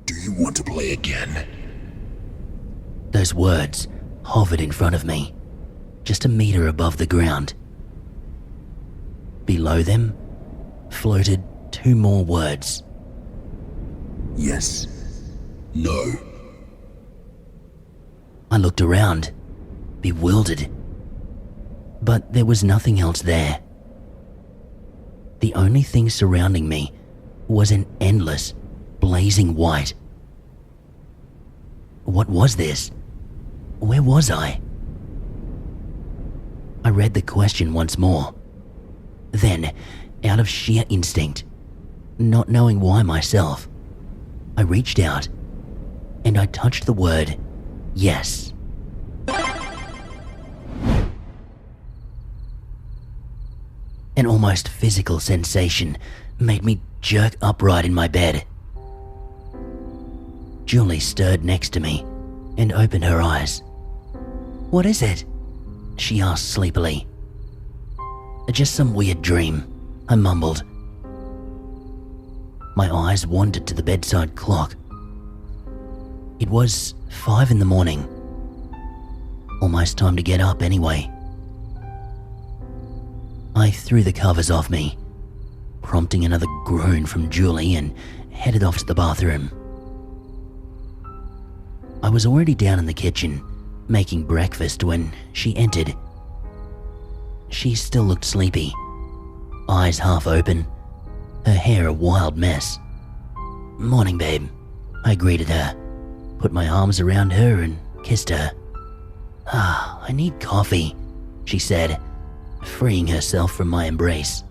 Do you want to play again? Those words hovered in front of me, just a meter above the ground. Below them floated 2 more words. Yes. No. I looked around, bewildered. But there was nothing else there. The only thing surrounding me was an endless, blazing white. What was this? Where was I? I read the question once more. Then, out of sheer instinct, not knowing why myself, I reached out and I touched the word yes. An almost physical sensation made me jerk upright in my bed. Julie stirred next to me and opened her eyes. "What is it?" she asked sleepily. "Just some weird dream," I mumbled. My eyes wandered to the bedside clock. It was 5 in the morning. Almost time to get up anyway. I threw the covers off me, prompting another groan from Julie, and headed off to the bathroom. I was already down in the kitchen, making breakfast when she entered. She still looked sleepy, eyes half open, her hair a wild mess. "Morning, babe," I greeted her, put my arms around her and kissed her. I need coffee," she said, freeing herself from my embrace.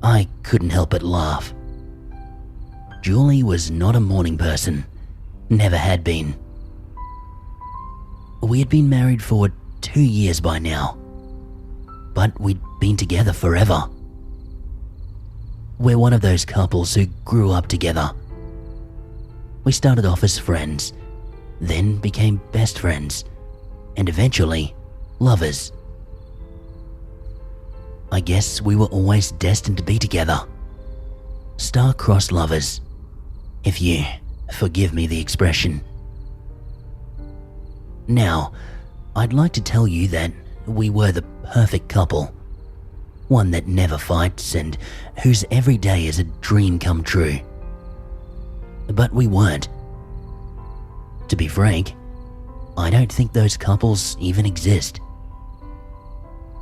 I couldn't help but laugh. Julie was not a morning person, never had been. We had been married for 2 years by now, but we'd been together forever. We're one of those couples who grew up together. We started off as friends, then became best friends, and eventually lovers. I guess we were always destined to be together. Star-crossed lovers, if you forgive me the expression. Now, I'd like to tell you that we were the perfect couple. One that never fights and whose every day is a dream come true. But we weren't. To be frank, I don't think those couples even exist.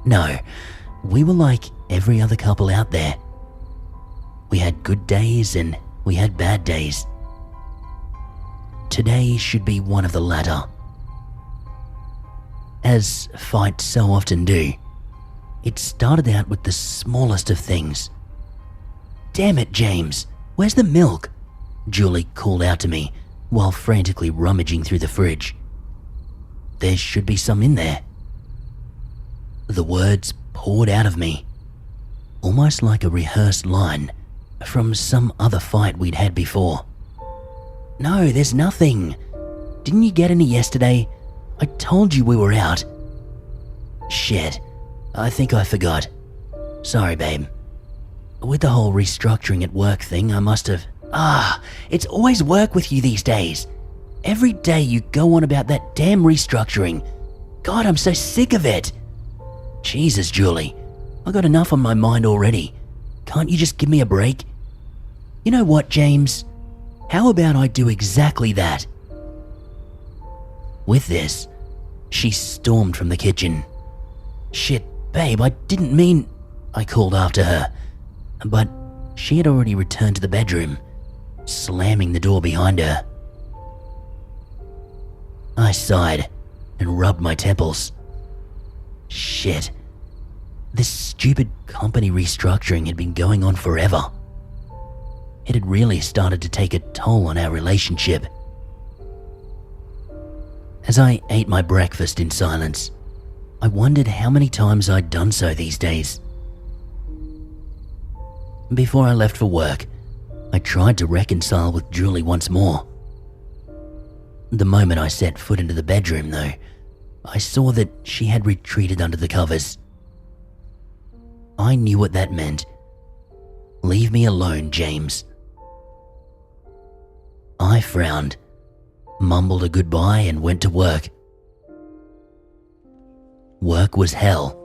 No, we were like every other couple out there. We had good days and we had bad days. Today should be one of the latter. As fights so often do, it started out with the smallest of things. "Damn it, James, where's the milk?" Julie called out to me while frantically rummaging through the fridge. "There should be some in there." The words poured out of me, almost like a rehearsed line from some other fight we'd had before. "No, there's nothing. Didn't you get any yesterday? I told you we were out." "Shit, I think I forgot. Sorry, babe. With the whole restructuring at work thing, I must have..." It's always work with you these days. Every day you go on about that damn restructuring. God, I'm so sick of it. Jesus, Julie, I got enough on my mind already. Can't you just give me a break? You know what, James? How about I do exactly that? With this, she stormed from the kitchen. "Shit, babe, I didn't mean..." I called after her, but she had already returned to the bedroom, slamming the door behind her. I sighed and rubbed my temples. Shit. This stupid company restructuring had been going on forever. It had really started to take a toll on our relationship. As I ate my breakfast in silence, I wondered how many times I'd done so these days. Before I left for work, I tried to reconcile with Julie once more. The moment I set foot into the bedroom, though, I saw that she had retreated under the covers. I knew what that meant. Leave me alone, James. I frowned, mumbled a goodbye and went to work. Work was hell,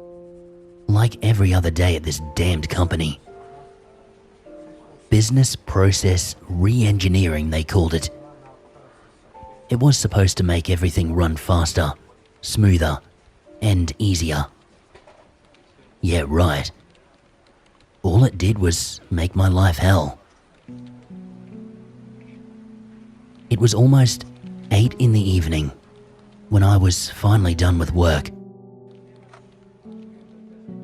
like every other day at this damned company. Business process re-engineering, they called it. It was supposed to make everything run faster, smoother, and easier. Yeah, right. All it did was make my life hell. It was almost 8 in the evening when I was finally done with work.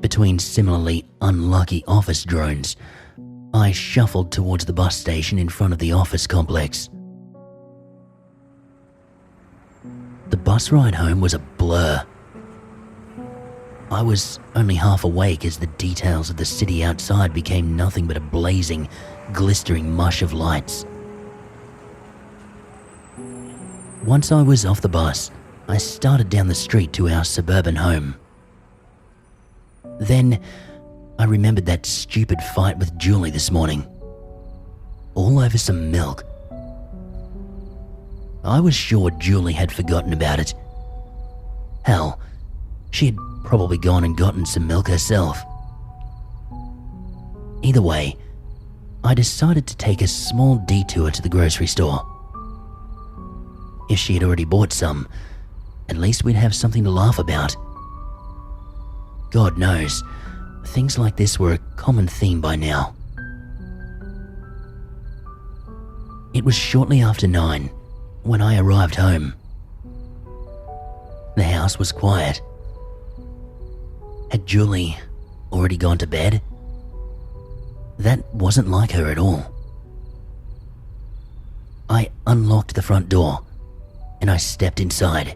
Between similarly unlucky office drones, I shuffled towards the bus station in front of the office complex. The bus ride home was a blur. I was only half awake as the details of the city outside became nothing but a blazing, glistering mush of lights. Once I was off the bus, I started down the street to our suburban home. Then, I remembered that stupid fight with Julie this morning. All over some milk. I was sure Julie had forgotten about it. Hell, she had probably gone and gotten some milk herself. Either way, I decided to take a small detour to the grocery store. If she had already bought some, at least we'd have something to laugh about. God knows, things like this were a common theme by now. It was shortly after 9 when I arrived home. The house was quiet. Had Julie already gone to bed? That wasn't like her at all. I unlocked the front door and I stepped inside.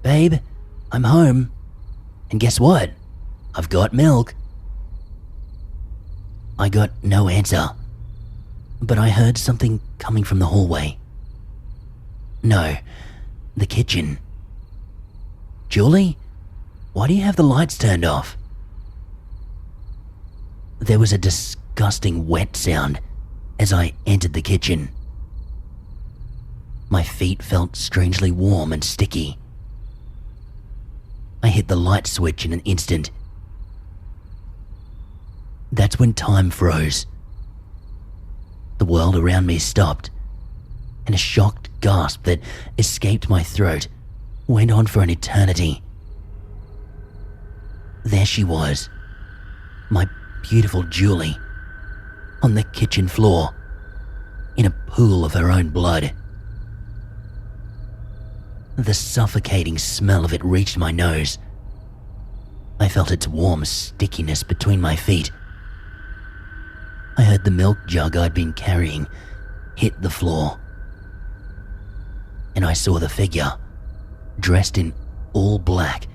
Babe, I'm home. And guess what? I've got milk. I got no answer, but I heard something coming from the hallway. No, the kitchen. Julie, why do you have the lights turned off? There was a disgusting wet sound as I entered the kitchen. My feet felt strangely warm and sticky. I hit the light switch in an instant. That's when time froze. The world around me stopped, and a shocked gasp that escaped my throat went on for an eternity. There she was, my beautiful Julie, on the kitchen floor, in a pool of her own blood. The suffocating smell of it reached my nose. I felt its warm stickiness between my feet. I heard the milk jug I'd been carrying hit the floor. And I saw the figure, dressed in all black,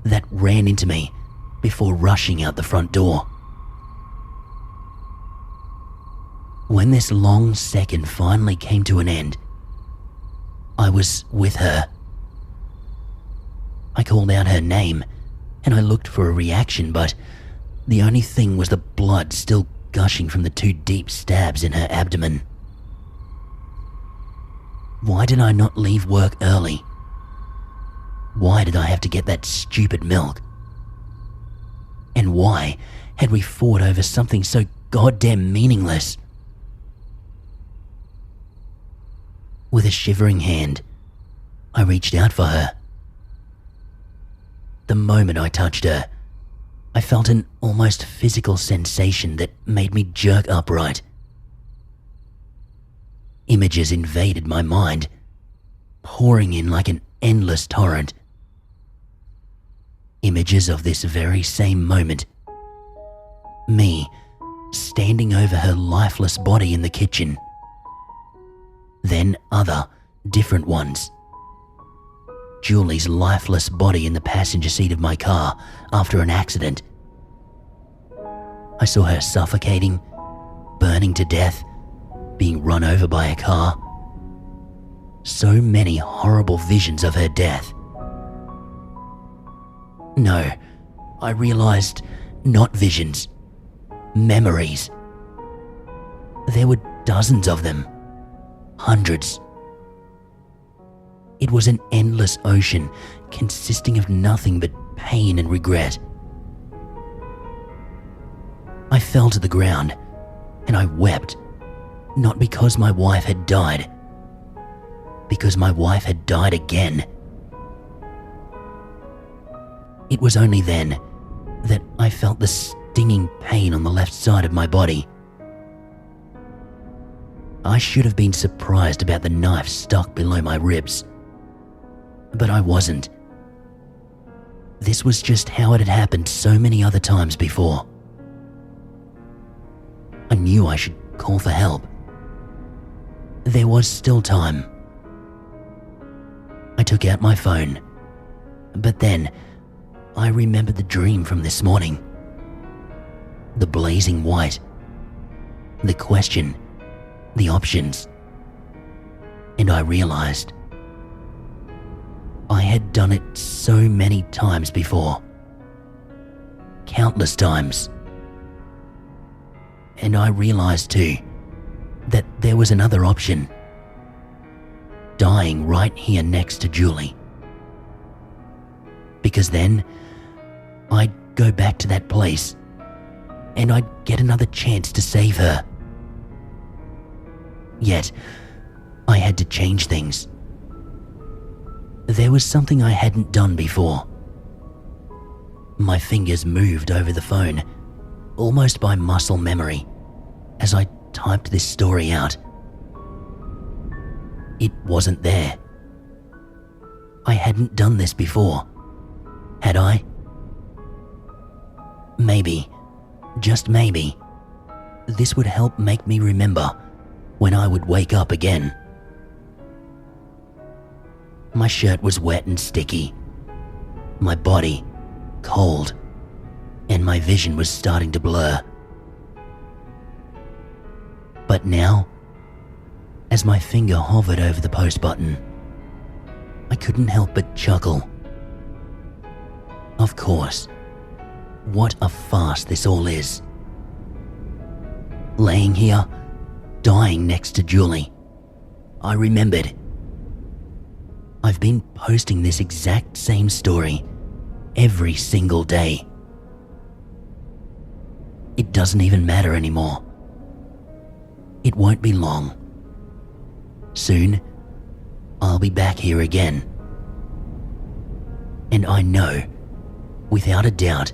that ran into me before rushing out the front door. When this long second finally came to an end, I was with her. I called out her name and I looked for a reaction, but the only thing was the blood still gushing from the 2 deep stabs in her abdomen. Why did I not leave work early? Why did I have to get that stupid milk? And why had we fought over something so goddamn meaningless? With a shivering hand, I reached out for her. The moment I touched her, I felt an almost physical sensation that made me jerk upright. Images invaded my mind, pouring in like an endless torrent. Images of this very same moment. Me, standing over her lifeless body in the kitchen. Then other, different ones. Julie's lifeless body in the passenger seat of my car after an accident. I saw her suffocating, burning to death, being run over by a car. So many horrible visions of her death. No, I realized not visions, memories. There were dozens of them. Hundreds. It was an endless ocean consisting of nothing but pain and regret. I fell to the ground and I wept, not because my wife had died, because my wife had died again. It was only then that I felt the stinging pain on the left side of my body. I should have been surprised about the knife stuck below my ribs, but I wasn't. This was just how it had happened so many other times before. I knew I should call for help. There was still time. I took out my phone, but then I remembered the dream from this morning. The blazing white, the question, the options, and I realized I had done it so many times before. Countless times. And I realized too that there was another option. Dying right here next to Julie. Because then I'd go back to that place and I'd get another chance to save her. Yet, I had to change things. There was something I hadn't done before. My fingers moved over the phone, almost by muscle memory, as I typed this story out. It wasn't there. I hadn't done this before, had I? Maybe, just maybe, this would help make me remember when I would wake up again. My shirt was wet and sticky, my body cold, and my vision was starting to blur. But now, as my finger hovered over the post button, I couldn't help but chuckle. Of course, what a farce this all is. Laying here, dying next to Julie, I remembered. I've been posting this exact same story every single day. It doesn't even matter anymore. It won't be long. Soon, I'll be back here again. And I know, without a doubt,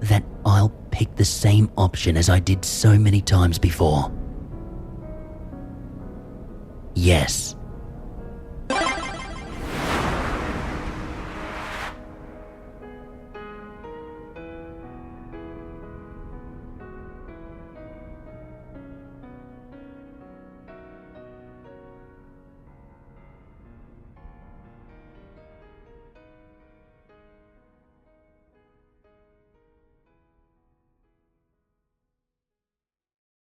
that I'll pick the same option as I did so many times before. Yes,